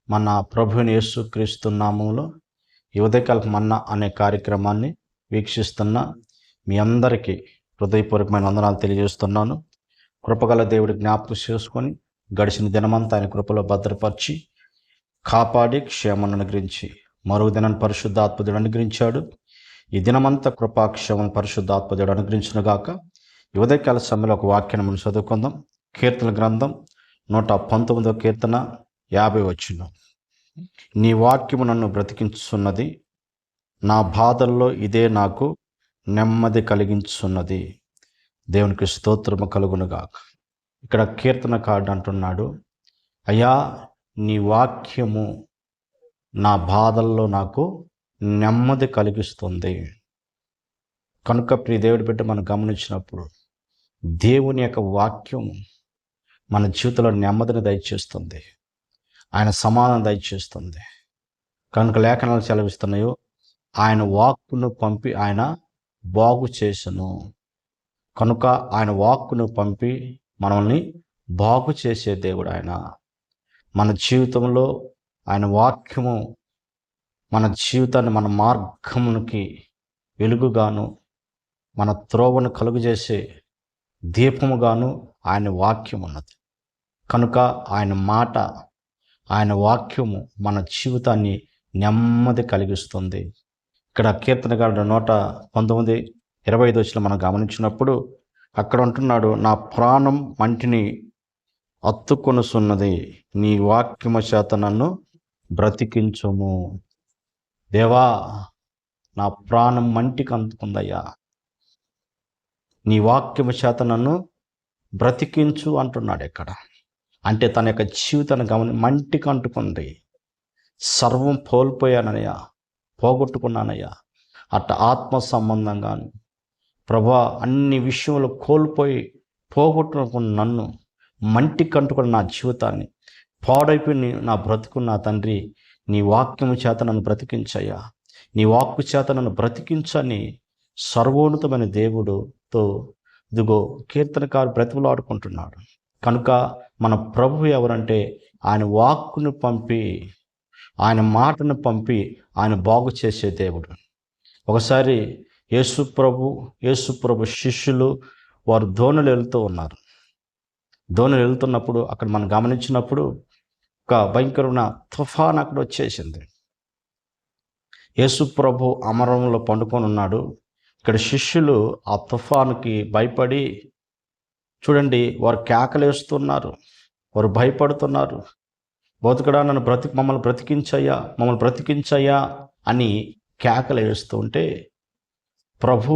మన ప్రభువుని యేసుక్రీస్తు నామములో ఈ ఉదయకాలపు మన్నా అనే కార్యక్రమాన్ని వీక్షిస్తున్న మీ అందరికీ హృదయపూర్వకమైన వందనాలు తెలియజేస్తున్నాను. కృపగల దేవుడి జ్ఞాపకం చేసుకొని గడిచిన దినమంతా ఆయన కృపలో భద్రపరిచి కాపాడి క్షేమాన్ని అనుగ్రహించి మరో దినాన్ని పరిశుద్ధాత్మదేవుడు అనుగ్రహించాడు. ఈ దినమంతా కృపాక్షేమం పరిశుద్ధాత్మదేవుడు అనుగ్రహించునుగాక. ఈ ఉదయకాల సమయంలో ఒక వాక్యాన్ని మనం చదువుకుందాం. కీర్తన గ్రంథం 119వ కీర్తన 50 వచనం. నీ వాక్యము నన్ను బ్రతికించున్నది, నా బాధల్లో ఇదే నాకు నెమ్మది కలిగించున్నది. దేవునికి స్తోత్రము కలుగునుగాక. ఇక్కడ కీర్తనకారుడు అంటున్నాడు, అయ్యా నీ వాక్యము నా బాధల్లో నాకు నెమ్మది కలిగిస్తుంది. కనుక ప్రియ దేవుడి బిడ్డ మనం గమనించినప్పుడు దేవుని యొక్క వాక్యం మన జీవితంలో నెమ్మదిని దయచేస్తుంది, ఆయన సమాధానం దయచేస్తుంది. కనుక లేఖనాలు సెలవిస్తున్నాయో ఆయన వాక్కును పంపి ఆయన బాగు చేసెను. కనుక ఆయన వాక్కును పంపి మనల్ని బాగు చేసే దేవుడు ఆయన. మన జీవితంలో ఆయన వాక్యము మన జీవితాన్ని, మన మార్గమునికి వెలుగుగాను, మన త్రోవను కలుగజేసే దీపముగాను ఆయన వాక్యం ఉన్నది. కనుక ఆయన మాట, ఆయన వాక్యము మన జీవితాన్ని నెమ్మది కలిగిస్తుంది. ఇక్కడ కీర్తనకారుడు 119:25 వచ్చిన మనం గమనించినప్పుడు అక్కడ అంటున్నాడు, నా ప్రాణం మంటిని అత్తుకొనుసున్నది, నీ వాక్యము చేత నన్ను బ్రతికించుము. దేవా నా ప్రాణం మంటికి అందుకుందయ్యా, నీ వాక్యము చేత నన్ను బ్రతికించు అంటున్నాడు. ఇక్కడ అంటే తన యొక్క జీవితాన్ని మంటికి అంటుకుంది. సర్వం కోల్పోయానయ్యా, పోగొట్టుకున్నానయ్యా. అట్ట ఆత్మ సంబంధంగాను ప్రభా అన్ని విషయంలో కోల్పోయి పోగొట్టుకున్న నన్ను మంటికి అంటుకున్న నా జీవితాన్ని, పాడైపోయి నా బ్రతుకున్న తండ్రి, నీ వాక్యము చేత నన్ను బ్రతికించయ్యా, నీ వాక్కు చేత నన్ను బ్రతికించని సర్వోన్నతమైన దేవుడుతో ఇదిగో కీర్తనకారు బ్రతిమలాడుకుంటున్నాడు. కనుక మన ప్రభువు ఎవరంటే ఆయన వాక్కును పంపి, ఆయన మాటను పంపి ఆయన బాగు చేసే దేవుడు. ఒకసారి యేసుప్రభు శిష్యులు వారు దోణిలు వెళ్తూ ఉన్నారు. దోణిలు వెళ్తున్నప్పుడు అక్కడ మనం గమనించినప్పుడు ఒక భయంకరమైన తుఫాన్ అక్కడ వచ్చేసింది. యేసుప్రభు అమరంలో పండుకొని ఉన్నాడు. ఇక్కడ శిష్యులు ఆ తుఫానుకి భయపడి చూడండి, వారు కేకలేస్తున్నారు, వారు భయపడుతున్నారు. బతుకడా నన్ను మమ్మల్ని బ్రతికించయ్యా అని కేకలు వేస్తుంటే ప్రభు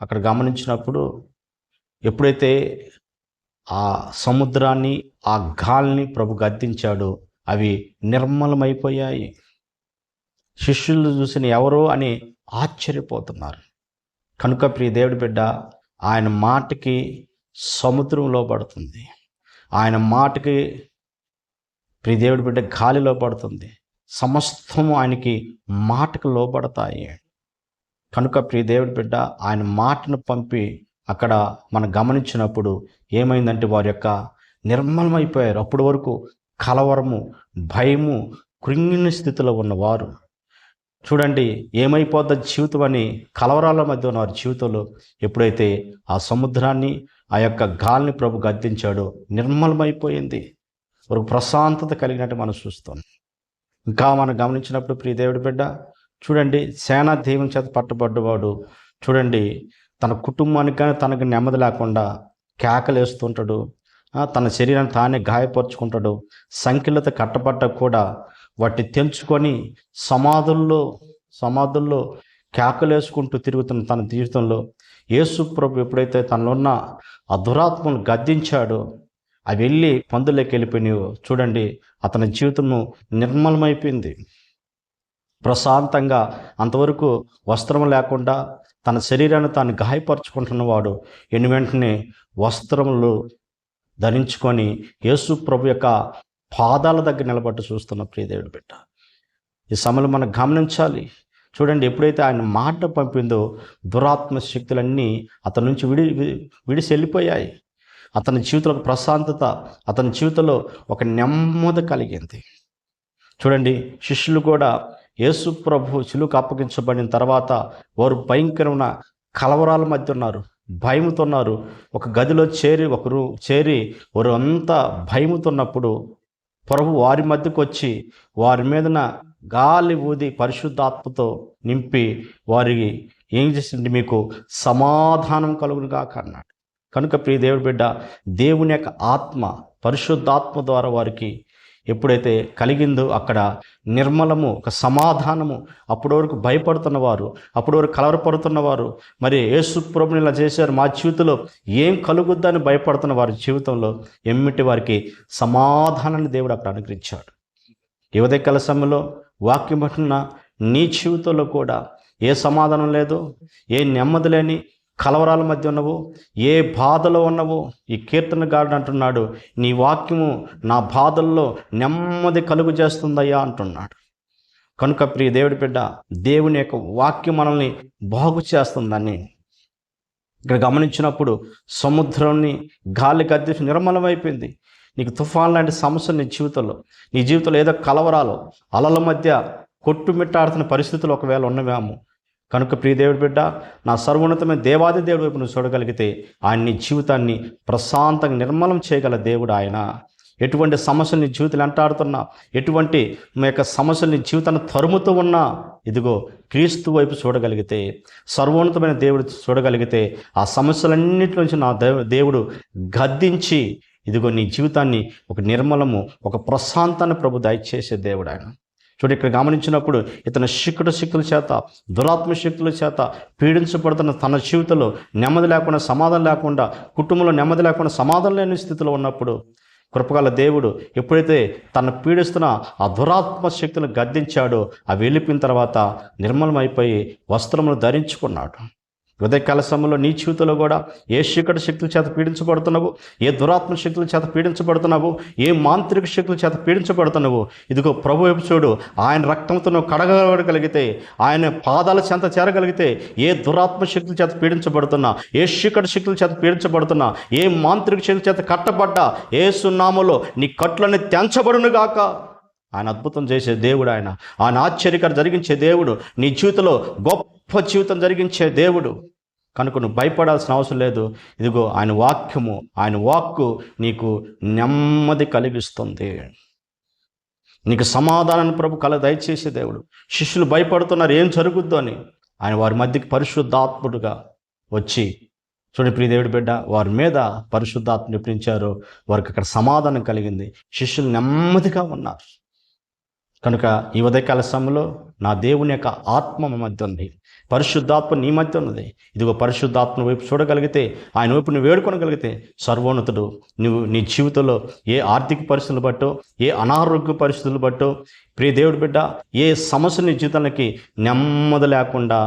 అక్కడ గమనించినప్పుడు ఎప్పుడైతే ఆ సముద్రాన్ని, ఆ గాలిని ప్రభు గద్దించాడో అవి నిర్మలమైపోయాయి. శిష్యులు చూసిన ఎవరో అని ఆశ్చర్యపోతున్నారు. కనుక ప్రియ దేవుడి బిడ్డ, ఆయన మాటకి సముద్రం లోపడుతుంది, ఆయన మాటకి ప్రియ దేవుడి బిడ్డ గాలి లోపడుతుంది, సమస్తము ఆయనకి మాటకు లోపడతాయి. కనుక ప్రియ దేవుడి బిడ్డ ఆయన మాటను పంపి అక్కడ మనం గమనించినప్పుడు ఏమైందంటే వారి యొక్క నిర్మలమైపోయారు. అప్పటి వరకు కలవరము, భయము, కృంగిన స్థితిలో ఉన్నవారు చూడండి ఏమైపోద్ద జీవితం అని కలవరాల మధ్య ఉన్న వారి జీవితంలో ఎప్పుడైతే ఆ సముద్రాన్ని, ఆ యొక్క గాలిని ప్రభు గద్దించాడో నిర్మలమైపోయింది. ఒక ప్రశాంతత కలిగినట్టు మనం చూస్తాం. ఇంకా మనం గమనించినప్పుడు ప్రియ దేవుడి బిడ్డ చూడండి, సేనా దైవం చేత పట్టబడ్డవాడు చూడండి తన కుటుంబానికి కానీ తనకు నెమ్మది లేకుండా కేకలేస్తుంటాడు, తన శరీరాన్ని తానే గాయపరుచుకుంటాడు. సంఖ్యలతో కట్టబడ్డ కూడా వాటిని తెంచుకొని సమాధుల్లో కేకలేసుకుంటూ తిరుగుతున్న తన జీవితంలో యేసు ప్రభు ఎప్పుడైతే తనలో ఉన్న ఆ దురాత్మను గద్దించాడో అవి వెళ్ళి పందులోకి వెళ్ళిపోయినాయో చూడండి, అతని జీవితము నిర్మలమైపోయింది. ప్రశాంతంగా అంతవరకు వస్త్రం లేకుండా తన శరీరాన్ని తాను గాయపరుచుకుంటున్నవాడు వెంటనే వస్త్రములు ధరించుకొని యేసు ప్రభు యొక్క పాదాల దగ్గర నిలబట్టి చూస్తున్న ప్రియదేవుడు బిడ్డ, ఈ సమయంలో మనం గమనించాలి. చూడండి, ఎప్పుడైతే ఆయన మాట పంపిందో దురాత్మ శక్తులన్నీ అతని నుంచి విడిసి వెళ్ళిపోయాయి. అతని జీవితంలో ప్రశాంతత, అతని జీవితంలో ఒక నెమ్మది కలిగింది. చూడండి, శిష్యులు కూడా యేసు ప్రభు శిలువకు అప్పగించబడిన తర్వాత వారు భయంకరమైన కలవరాల మధ్య ఉన్నారు, భయముతో ఉన్నారు. ఒక గదిలో చేరి వారు అంతా భయముతో ఉన్నప్పుడు ప్రభు వారి మధ్యకు వచ్చి వారి మీదన గాలి ఊది పరిశుద్ధాత్మతో నింపి వారికి ఏం చేసింది, మీకు సమాధానం కలుగును గాక అన్నాడు. కనుక ప్రియ దేవుడి బిడ్డ, దేవుని యొక్క ఆత్మ పరిశుద్ధాత్మ ద్వారా వారికి ఎప్పుడైతే కలిగిందో అక్కడ నిర్మలము, ఒక సమాధానము. అప్పటి వరకు భయపడుతున్నవారు, అప్పటి వరకు కలవరపడుతున్నవారు, మరి యేసు ప్రభుని ఇలా చేశారు, మా జీవితంలో ఏం కలుగుద్దని భయపడుతున్న వారి జీవితంలో ఎమ్మిటి వారికి సమాధానాన్ని దేవుడు అక్కడ అనుగ్రహించాడు. ఈ ఉదయకాల సమయంలో వాక్యం పట్టిన నీ జీవితంలో కూడా ఏ సమాధానం లేదు, ఏ నెమ్మది లేని కలవరాల మధ్య ఉన్నవు, ఏ బాధలో ఉన్నవు, ఈ కీర్తనగారుడు అంటున్నాడు, నీ వాక్యము నా బాధల్లో నెమ్మది కలుగు చేస్తుందయ్యా అంటున్నాడు. కనుక ప్రియ దేవుడి బిడ్డ, దేవుని యొక్క వాక్యం మనల్ని బాగు చేస్తుందని ఇక్కడ గమనించినప్పుడు సముద్రాన్ని గాలి గద్దేసి నిర్మలమైపోయింది. నీకు తుఫాన్ లాంటి సమస్యలు నీ జీవితంలో ఏదో కలవరాలు, అలల మధ్య కొట్టుమిట్టాడుతున్న పరిస్థితులు ఒకవేళ ఉన్నవేమో. కనుక ప్రియ దేవుడి బిడ్డ, నా సర్వోన్నతమైన దేవాది దేవుడి వైపు నువ్వు చూడగలిగితే ఆయన నీ జీవితాన్ని ప్రశాంతంగా నిర్మలం చేయగల దేవుడు ఆయన. ఎటువంటి సమస్యలు నీ జీవితాలు వెంటాడుతున్నా, ఎటువంటి మీ యొక్క సమస్యలు నీ జీవితాన్ని తరుముతూ ఉన్నా, ఇదిగో క్రీస్తు వైపు చూడగలిగితే, సర్వోన్నతమైన దేవుడు చూడగలిగితే ఆ సమస్యలన్నింటి నుంచి నా దేవుడు గద్దించి ఇదిగో నీ జీవితాన్ని ఒక నిర్మలము, ఒక ప్రశాంతాన్ని ప్రభు దయచేసే దేవుడు ఆయన. చూడు, ఇక్కడ గమనించినప్పుడు ఇతను శక్తుల చేత, దురాత్మ శక్తుల చేత పీడించబడుతున్న తన జీవితంలో నెమ్మది లేకుండా, సమాధానం లేకుండా, కుటుంబంలో నెమ్మది లేకుండా, సమాధానం లేని స్థితిలో ఉన్నప్పుడు కృపగల దేవుడు ఎప్పుడైతే తను పీడిస్తున్న ఆ దురాత్మ శక్తులను గద్దించాడో అవి వెళ్ళిపోయిన తర్వాత నిర్మలమైపోయి వస్త్రములు ధరించుకున్నాడు. ఉదయకాల సమయంలో నీ జీవితంలో కూడా ఏ చీకటి శక్తుల చేత పీడించబడుతున్నావు, ఏ దురాత్మ శక్తుల చేత పీడించబడుతున్నావు, ఏ మాంత్రిక శక్తుల చేత పీడించబడుతున్నావు, ఇదిగో ప్రభు వైపు చూడు. ఆయన రక్తంతో నువ్వు కడగగలిగితే, ఆయన పాదాల చెంత చేరగలిగితే, ఏ దురాత్మ శక్తుల చేత పీడించబడుతున్నా, ఏ చీకటి శక్తుల చేత పీడించబడుతున్నా, ఏ మాంత్రిక శక్తుల చేత కట్టబడ్డా యేసు నామములో నీ కట్లన్నీ తెంచబడును గాక. ఆయన అద్భుతం చేసే దేవుడు, ఆయన ఆశ్చర్యకరం జరిగించే దేవుడు, నీ జీవితంలో గొప్ప జీవితం జరిగించే దేవుడు. కనుక నువ్వు భయపడాల్సిన అవసరం లేదు. ఇదిగో ఆయన వాక్యము, ఆయన వాక్కు నీకు నెమ్మది కలిగిస్తుంది, నీకు సమాధానాన్ని ప్రభు దయచేసే దేవుడు. శిష్యులు భయపడుతున్నారు ఏం జరుగుద్దో అని, ఆయన వారి మధ్యకి పరిశుద్ధాత్ముడుగా వచ్చి చూడండి ప్రియ దేవుడి బిడ్డ, వారి మీద పరిశుద్ధాత్మ నిపించారు, వారికి అక్కడ సమాధానం కలిగింది, శిష్యులు నెమ్మదిగా ఉన్నారు. కనుక ఈ ఉదయకాల సమయంలో నా దేవుని యొక్క ఆత్మ మధ్య ఉంది, పరిశుద్ధాత్మ నీ మధ్య ఉన్నది. ఇదిగో పరిశుద్ధాత్మ వైపు చూడగలిగితే, ఆయన వైపు నువ్వు వేడుకొనగలిగితే, సర్వోన్నతుడు నువ్వు నీ జీవితంలో ఏ ఆర్థిక పరిస్థితులు బట్టో, ఏ అనారోగ్య పరిస్థితులు బట్టో, ప్రియ దేవుడి బిడ్డ, ఏ సమస్య నీ జీవితానికి నెమ్మది లేకుండా,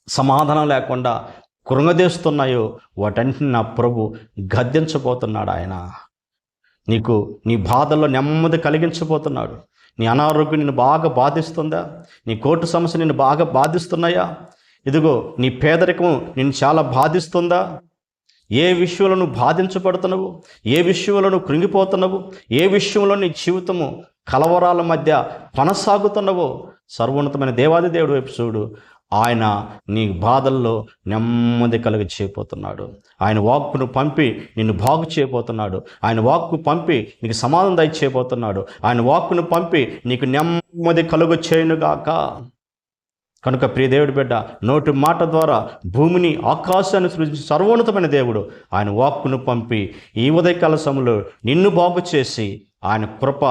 సమాధానం లేకుండా కృంగదీస్తున్నాయో వాటన్నిటిని నా ప్రభు గద్దించబోతున్నాడు. ఆయన నీకు నీ బాధల్లో నెమ్మది కలిగించబోతున్నాడు. నీ అనారోగ్యం నిన్ను బాగా బాధిస్తుందా? నీ కోర్టు సమస్య నిన్ను బాగా బాధిస్తున్నాయా? ఇదిగో నీ పేదరికము నిన్ను చాలా బాధిస్తుందా? ఏ విషయంలో నువ్వు బాధించబడుతున్నావు, ఏ విషయంలో నువ్వు కృంగిపోతున్నావు, ఏ విషయంలో నీ జీవితము కలవరాల మధ్య కొనసాగుతున్నావో, సర్వోన్నతమైన దేవాది దేవుడు వైపు చూడు. ఆయన నీ బాధల్లో నెమ్మది కలిగి చేయబోతున్నాడు. ఆయన వాక్కును పంపి నిన్ను బాగు చేయబోతున్నాడు. ఆయన వాక్కు పంపి నీకు సమాధానం దయచేయబోతున్నాడు. ఆయన వాక్కును పంపి నీకు నెమ్మది కలుగు చేయనుగాక. కనుక ప్రియ దేవుడి బిడ్డ, నోటి మాట ద్వారా భూమిని ఆకాశాన్ని సృష్టించిన సర్వోన్నతమైన దేవుడు ఆయన వాక్కును పంపి ఈ ఉదయకాల సమయంలో నిన్ను బాగు చేసి ఆయన కృప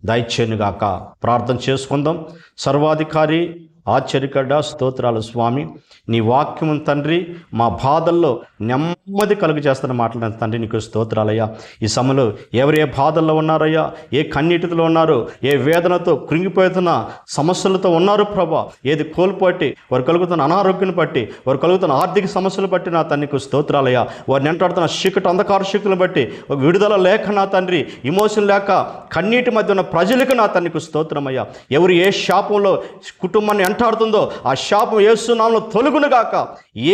దయచేయనుగాక. ప్రార్థన చేసుకుందాం. సర్వాధికారి ఆశ్చర్యకర స్తోత్రాలు స్వామి, నీ వాక్యము తండ్రి మా బాధల్లో నెమ్మది కలుగు చేస్తున్న మాట్లాడిన తండ్రి నీకు స్తోత్రాలయ్యా. ఈ సమయంలో ఎవరు ఏ బాధల్లో ఉన్నారయ్యా, ఏ కన్నీటిలో ఉన్నారో, ఏ వేదనతో కృంగిపోతున్న సమస్యలతో ఉన్నారు ప్రభా, ఏది కోల్పోటి వారు కలుగుతున్న అనారోగ్యాన్ని బట్టి, వారు కలుగుతున్న ఆర్థిక సమస్యలు బట్టి నా తండ్రికి స్తోత్రాలయ్యా. వారిని వెంటాడుతున్న చీకటి అంధకార శక్తులను బట్టి విడుదల లేక నా తండ్రి, ఇమోషన్ లేక కన్నీటి మధ్య ఉన్న ప్రజలకు నా తండ్రికి స్తోత్రమయ్యా. ఎవరు ఏ శాపంలో కుటుంబాన్ని వెంటాడుతుందో ఆ శాపం యేసు నామములో తొలగునుగాక.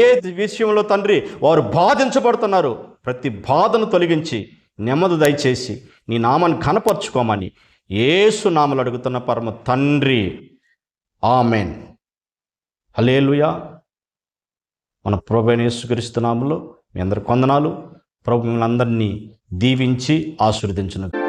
ఏ విషయంలో తండ్రి వారు బాధించబడుతున్నారు, ప్రతి బాధను తొలగించి నెమ్మది దయచేసి నీ నామాన్ని కనపరుచుకోమని యేసు నామములో అడుగుతున్న పరమ తండ్రి, ఆమెన్. హల్లెలూయా. మన ప్రభువైన యేసుక్రీస్తు నామములో మీ అందరికి వందనాలు. ప్రభు మిమ్మల్ని అందరినీ దీవించి ఆశీర్వదించును.